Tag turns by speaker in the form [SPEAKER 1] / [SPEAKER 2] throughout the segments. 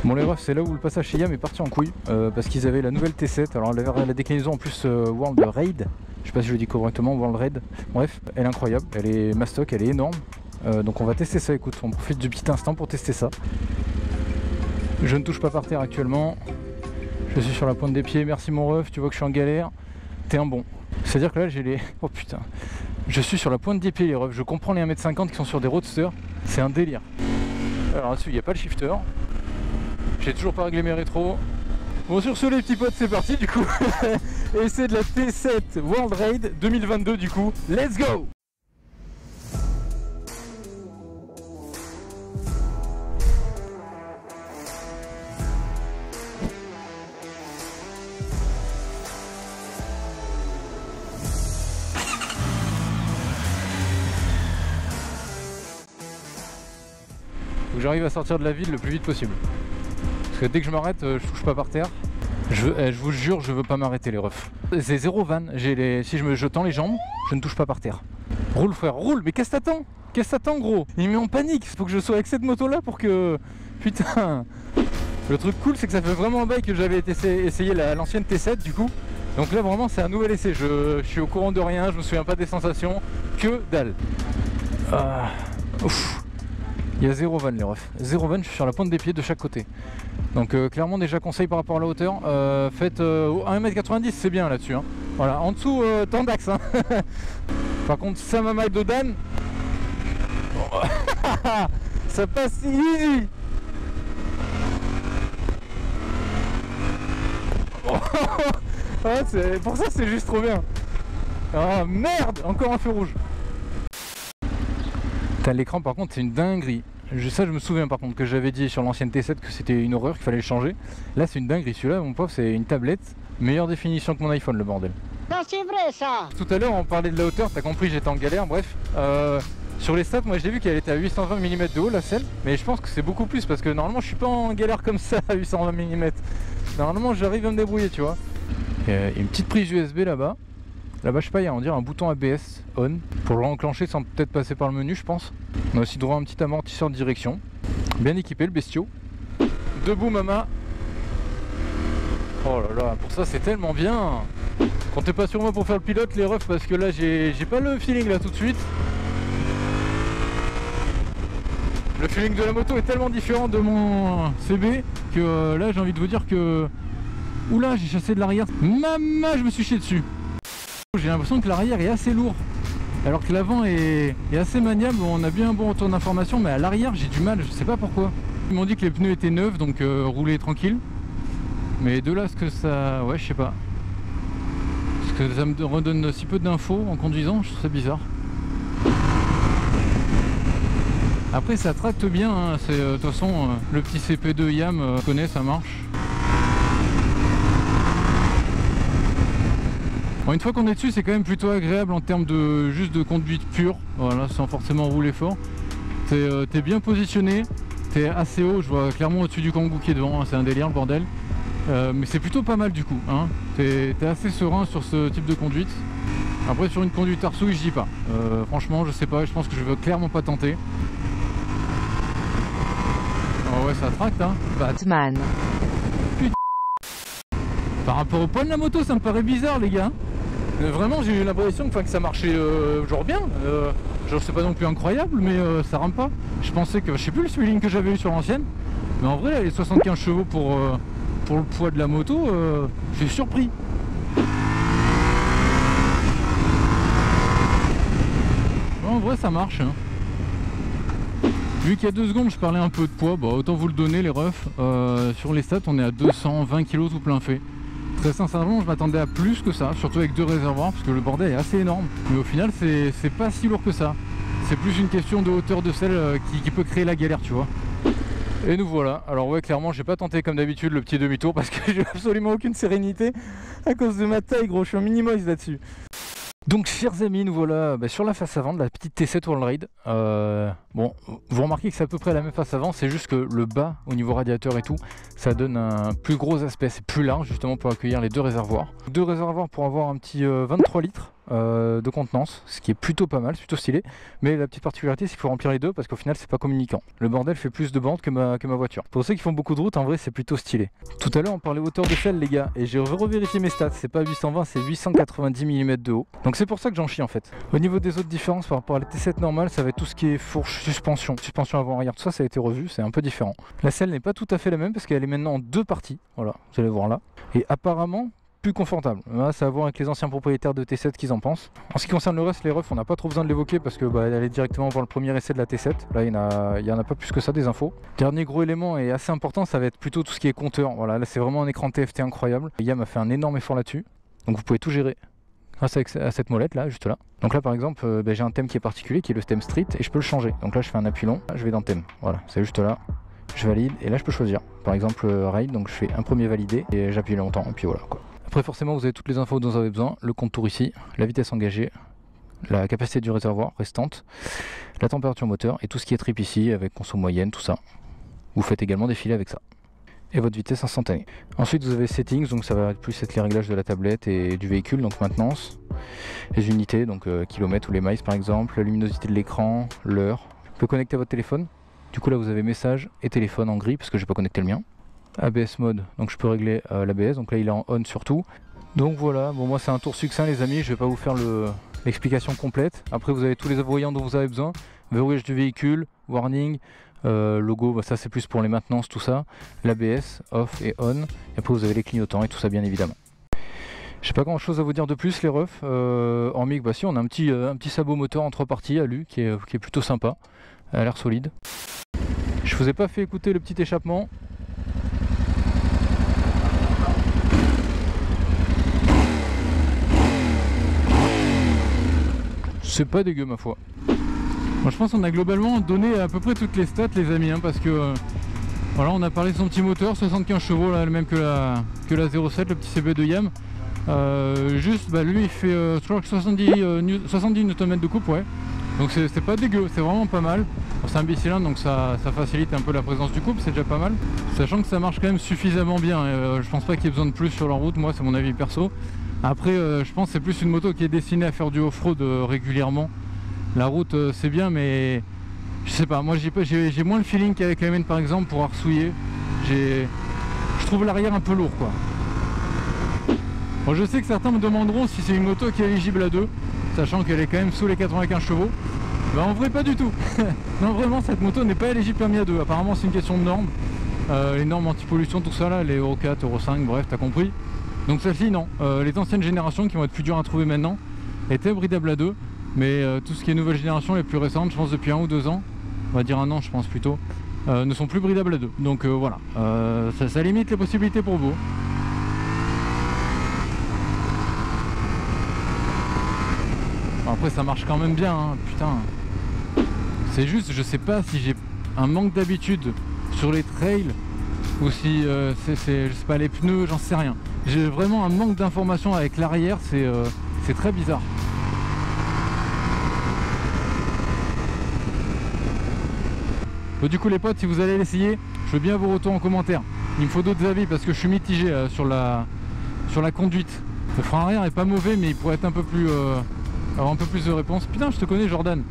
[SPEAKER 1] Bon les refs, c'est là où le passage chez Yam est parti en couille parce qu'ils avaient la nouvelle T7. Alors elle avait la déclinaison en plus World Raid, je sais pas si je le dis correctement, World Raid. Bref, elle est incroyable, elle est mastoc, elle est énorme. Donc on va tester ça, écoute, on profite du petit instant pour tester ça. Je ne touche pas par terre actuellement. Je suis sur la pointe des pieds, merci mon ref, tu vois que je suis en galère. T'es un bon. C'est-à-dire que là j'ai les... Oh putain. Je suis sur la pointe des pieds les refs, je comprends les 1m50 qui sont sur des roadsters. C'est un délire. Alors là-dessus il n'y a pas le shifter. J'ai toujours pas réglé mes rétros. Bon sur ce les petits potes c'est parti du coup. Et c'est de la T7 World Raid 2022 du coup. Let's go! Faut que j'arrive à sortir de la ville le plus vite possible. Parce que dès que je m'arrête, je touche pas par terre. Je vous jure, je veux pas m'arrêter les refs. C'est zéro van. Si je tends les jambes, je ne touche pas par terre. Roule frère, roule. Mais qu'est-ce que t'attends? Qu'est-ce que t'attends gros? Il me met en panique. Faut que je sois avec cette moto là pour que... Putain. Le truc cool c'est que ça fait vraiment un bail que j'avais essayé l'ancienne T7 du coup. Donc là vraiment c'est un nouvel essai. Je suis au courant de rien, je me souviens pas des sensations. Que dalle. Ouf. Il y a zéro van les refs. Zéro van, je suis sur la pointe des pieds de chaque côté. Donc clairement déjà conseil par rapport à la hauteur. Faites 1m90 c'est bien là-dessus. Hein. Voilà, en dessous tendax. Hein. Par contre Samama et Dodan. Ça passe easy. Pour ça c'est juste trop bien. Oh merde, encore un feu rouge. L'écran par contre c'est une dinguerie. Ça je me souviens par contre que j'avais dit sur l'ancienne T7 que c'était une horreur, qu'il fallait le changer. Là c'est une dinguerie, celui-là mon pauvre c'est une tablette. Meilleure définition que mon iPhone le bordel.
[SPEAKER 2] Non c'est vrai ça.
[SPEAKER 1] Tout à l'heure on parlait de la hauteur, t'as compris j'étais en galère, bref. Sur les stats moi j'ai vu qu'elle était à 820 mm de haut la selle. Mais je pense que c'est beaucoup plus parce que normalement je suis pas en galère comme ça à 820 mm. Normalement j'arrive à me débrouiller tu vois. Il y a une petite prise USB là-bas. Là-bas, je sais pas, il y a on dirait un bouton ABS on pour le enclencher sans peut-être passer par le menu, je pense. On a aussi droit à un petit amortisseur de direction. Bien équipé, le bestiau. Debout, mama. Oh là là, pour ça, c'est tellement bien. Comptez pas sur moi pour faire le pilote, les refs, parce que là, j'ai pas le feeling là tout de suite. Le feeling de la moto est tellement différent de mon CB que là, j'ai envie de vous dire que... Oula, j'ai chassé de l'arrière. Mama, je me suis chié dessus. J'ai l'impression que l'arrière est assez lourd alors que l'avant est assez maniable. On a bien un bon retour d'information mais à l'arrière j'ai du mal, je sais pas pourquoi. Ils m'ont dit que les pneus étaient neufs donc rouler tranquille. Mais de là ce que ça... ouais je sais pas. Parce que ça me redonne si peu d'infos en conduisant, je trouve ça bizarre. Après ça tracte bien, hein. C'est de toute façon le petit CP2 Yam connaît, ça marche. Bon, une fois qu'on est dessus c'est quand même plutôt agréable en termes de juste de conduite pure, voilà, sans forcément rouler fort. T'es bien positionné, t'es assez haut, je vois clairement au-dessus du Kangoo qui est devant, hein, c'est un délire le bordel. Mais c'est plutôt pas mal du coup, hein. T'es assez serein sur ce type de conduite. Après sur une conduite arsouille je dis pas, franchement je sais pas, je pense que je veux clairement pas tenter. Oh ouais ça tracte hein.
[SPEAKER 3] Batman.
[SPEAKER 1] Putain. Par rapport au poids de la moto ça me paraît bizarre les gars. Vraiment j'ai eu l'impression que ça marchait genre bien, genre c'est pas non plus incroyable mais ça rame pas. Je pensais que, je sais plus le feeling que j'avais eu sur l'ancienne, mais en vrai là, les 75 chevaux pour le poids de la moto, je suis surpris. En vrai ça marche hein. Vu qu'il y a 2 secondes je parlais un peu de poids, bah, autant vous le donner les refs. Sur les stats on est à 220 kg tout plein fait. Très sincèrement je m'attendais à plus que ça, surtout avec 2 réservoirs parce que le bordel est assez énorme. Mais au final c'est pas si lourd que ça. C'est plus une question de hauteur de selle qui peut créer la galère tu vois. Et nous voilà. Alors ouais clairement j'ai pas tenté comme d'habitude le petit demi-tour parce que j'ai absolument aucune sérénité à cause de ma taille gros, je suis un minimoise là-dessus. Donc chers amis, nous voilà sur la face avant de la petite T7 World Raid. Bon, vous remarquez que c'est à peu près la même face avant, c'est juste que le bas au niveau radiateur et tout, ça donne un plus gros aspect, c'est plus large justement pour accueillir les 2 réservoirs. 2 réservoirs pour avoir un petit 23 litres. de contenance, ce qui est plutôt pas mal, c'est plutôt stylé. Mais la petite particularité, c'est qu'il faut remplir les deux parce qu'au final, c'est pas communicant. Le bordel fait plus de bandes que ma voiture. Pour ceux qui font beaucoup de routes, en vrai, c'est plutôt stylé. Tout à l'heure, on parlait hauteur de selle, les gars, et j'ai revérifié mes stats. C'est pas 820, c'est 890 mm de haut. Donc c'est pour ça que j'en chie en fait. Au niveau des autres différences par rapport à la T7 normale, ça va être tout ce qui est fourche, suspension avant-arrière, tout ça, ça a été revu, c'est un peu différent. La selle n'est pas tout à fait la même parce qu'elle est maintenant en deux parties. Voilà, vous allez voir là. Et apparemment, plus confortable. Là, c'est à voir avec les anciens propriétaires de T7 qu'ils en pensent. En ce qui concerne le reste, les refs, on n'a pas trop besoin de l'évoquer parce que elle est directement voir le premier essai de la T7. Là, il y en a pas plus que ça des infos. Dernier gros élément et assez important, ça va être plutôt tout ce qui est compteur. Voilà, là c'est vraiment un écran TFT incroyable. Yam a fait un énorme effort là-dessus. Donc vous pouvez tout gérer grâce à cette molette là, juste là. Donc là par exemple, j'ai un thème qui est particulier, qui est le thème street, et je peux le changer. Donc là je fais un appui long, là, je vais dans thème. Voilà, c'est juste là. Je valide et là je peux choisir. Par exemple ride, donc je fais un premier validé et j'appuie longtemps et puis voilà quoi. Après forcément vous avez toutes les infos dont vous avez besoin, le contour ici, la vitesse engagée, la capacité du réservoir restante, la température moteur et tout ce qui est trip ici avec conso moyenne, tout ça. Vous faites également défiler avec ça. Et votre vitesse instantanée. Ensuite vous avez settings, donc ça va plus être les réglages de la tablette et du véhicule, donc maintenance, les unités, donc kilomètres ou les miles par exemple, la luminosité de l'écran, l'heure. Vous pouvez connecter à votre téléphone. Du coup là vous avez message et téléphone en gris parce que j'ai pas connecté le mien. ABS mode, donc je peux régler l'ABS, donc là il est en on surtout. Donc voilà, bon moi c'est un tour succinct les amis, je vais pas vous faire l'explication complète. Après vous avez tous les voyants dont vous avez besoin, verrouillage du véhicule, warning, logo, ça c'est plus pour les maintenances, tout ça, l'ABS, off et on, et après vous avez les clignotants et tout ça bien évidemment. J'ai pas grand chose à vous dire de plus les refs, hormis que si on a un petit sabot moteur en 3 parties alu qui est plutôt sympa, elle a l'air solide. Je vous ai pas fait écouter le petit échappement. C'est pas dégueu ma foi. Moi je pense qu'on a globalement donné à peu près toutes les stats les amis, hein, parce que voilà, on a parlé de son petit moteur, 75 chevaux, là, le même que la 07, le petit CB de Yam. Juste lui il fait je crois que 70 Nm de coupe, ouais. Donc c'est pas dégueu, c'est vraiment pas mal. C'est un bicylindre donc ça facilite un peu la présence du couple, c'est déjà pas mal. Sachant que ça marche quand même suffisamment bien, je pense pas qu'il y ait besoin de plus sur la route, moi c'est mon avis perso. Après je pense que c'est plus une moto qui est destinée à faire du off-road régulièrement. La route c'est bien mais je sais pas, moi j'ai moins le feeling qu'avec la mienne par exemple pour arsouiller. Je trouve l'arrière un peu lourd quoi. Bon, je sais que certains me demanderont si c'est une moto qui est éligible à 2, sachant qu'elle est quand même sous les 95 chevaux. Bah en vrai pas du tout. Non vraiment cette moto n'est pas éligible permis à 2. Apparemment c'est une question de normes. Les normes anti-pollution, tout ça là, les Euro 4, Euro 5, bref t'as compris. Donc celle-ci non. Les anciennes générations qui vont être plus dures à trouver maintenant étaient bridables à 2. Mais tout ce qui est nouvelle génération, les plus récentes, je pense depuis 1 ou 2 ans, on va dire 1 an je pense plutôt, ne sont plus bridables à 2. Donc voilà, ça limite les possibilités pour vous. Après ça marche quand même bien, hein, putain. C'est juste, je sais pas si j'ai un manque d'habitude sur les trails ou si je sais pas, les pneus, j'en sais rien. J'ai vraiment un manque d'informations avec l'arrière, c'est très bizarre. Bon, du coup les potes, si vous allez l'essayer, je veux bien vos retours en commentaire. Il me faut d'autres avis parce que je suis mitigé sur la conduite. Le frein arrière est pas mauvais mais il pourrait être un peu plus... avoir un peu plus de réponses. Putain je te connais Jordan.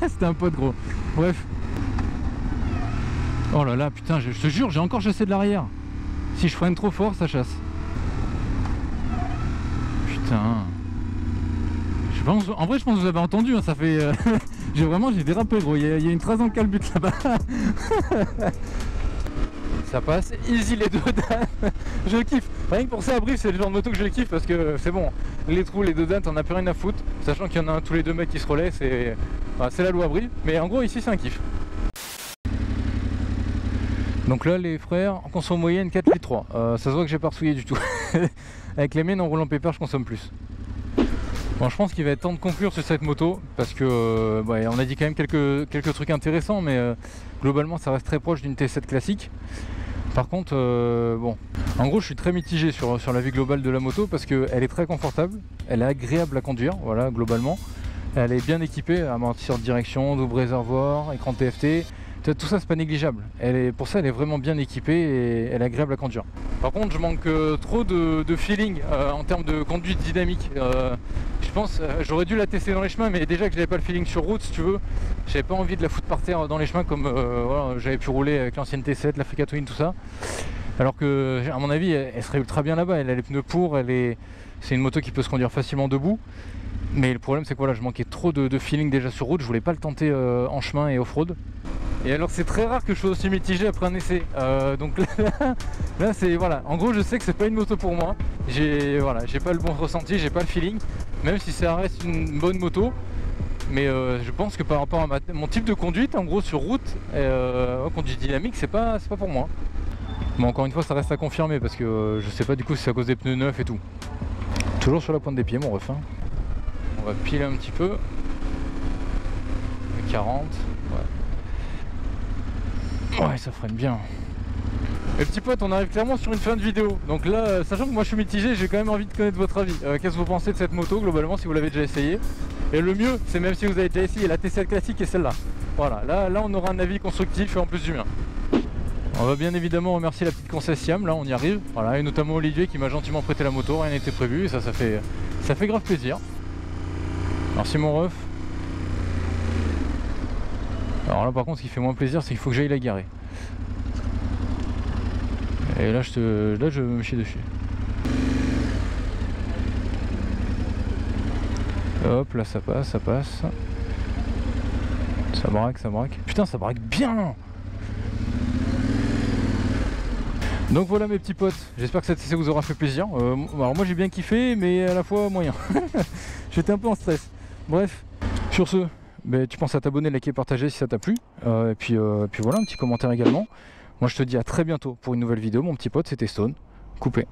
[SPEAKER 1] C'était un pote gros. Bref. Oh là là putain je te jure j'ai encore chassé de l'arrière. Si je freine trop fort ça chasse. Putain. Je pense, en vrai je pense que vous avez entendu hein, ça fait... j'ai dérapé gros. Il y a une trace dans le calbut là-bas. Ça passe, easy les deux dames. Je kiffe, rien que pour ça à Brive c'est le genre de moto que je kiffe parce que c'est bon, les trous, les deux dames t'en as plus rien à foutre, sachant qu'il y en a un tous les 2 mecs qui se relaient, c'est la loi à Brive, mais en gros ici c'est un kiff. Donc là les frères, en consomme moyenne 4,3 litres, ça se voit que j'ai pas ressouillé du tout. Avec les miennes en roulant pépère je consomme plus. Bon je pense qu'il va être temps de conclure sur cette moto parce que on a dit quand même quelques trucs intéressants mais globalement ça reste très proche d'une T7 classique. Par contre, bon, en gros je suis très mitigé sur la vie globale de la moto parce qu'elle est très confortable, elle est agréable à conduire, voilà, globalement. Elle est bien équipée, amortisseur de direction, double réservoir, écran TFT, Tout ça c'est pas négligeable. Pour ça elle est vraiment bien équipée et elle est agréable à conduire. Par contre je manque trop de feeling en termes de conduite dynamique. Je pense j'aurais dû la tester dans les chemins, mais déjà que j'avais pas le feeling sur route, si tu veux, j'avais pas envie de la foutre par terre dans les chemins comme voilà, j'avais pu rouler avec l'ancienne T7, l'Africa Twin, tout ça. Alors que à mon avis elle serait ultra bien là-bas, elle a les pneus pour, c'est une moto qui peut se conduire facilement debout. Mais le problème c'est que voilà, je manquais trop de feeling déjà sur route, je voulais pas le tenter en chemin et off-road. Et alors c'est très rare que je sois aussi mitigé après un essai, donc là c'est voilà, en gros je sais que c'est pas une moto pour moi, j'ai pas le bon ressenti, j'ai pas le feeling, même si ça reste une bonne moto, mais je pense que par rapport à mon type de conduite, en gros sur route, conduite dynamique, c'est pas pour moi. Bon, encore une fois ça reste à confirmer parce que je sais pas du coup si c'est à cause des pneus neufs et tout. Toujours sur la pointe des pieds mon ref, hein. On va piler un petit peu. 40, ouais, ça freine bien. Et petit pote, on arrive clairement sur une fin de vidéo. Donc là, sachant que moi je suis mitigé, j'ai quand même envie de connaître votre avis. Qu'est-ce que vous pensez de cette moto globalement si vous l'avez déjà essayé? Et le mieux, c'est même si vous avez déjà essayé la T7 classique et celle-là. Voilà, là on aura un avis constructif et en plus du mien. On va bien évidemment remercier la petite Conseil Siam, là on y arrive. Voilà, et notamment Olivier qui m'a gentiment prêté la moto, rien n'était prévu et ça fait grave plaisir. Merci mon ref. Alors là par contre ce qui fait moins plaisir c'est qu'il faut que j'aille la garer. Et là je vais me chier dessus. Hop là ça passe, ça passe. Ça braque, ça braque. Putain ça braque bien. Donc voilà mes petits potes, j'espère que cette essai vous aura fait plaisir. Alors moi j'ai bien kiffé mais à la fois moyen. J'étais un peu en stress. Bref, sur ce, tu penses à t'abonner, liker, partager si ça t'a plu. Et puis voilà, un petit commentaire également. Moi je te dis à très bientôt pour une nouvelle vidéo. Mon petit pote, c'était Stone. Coupé.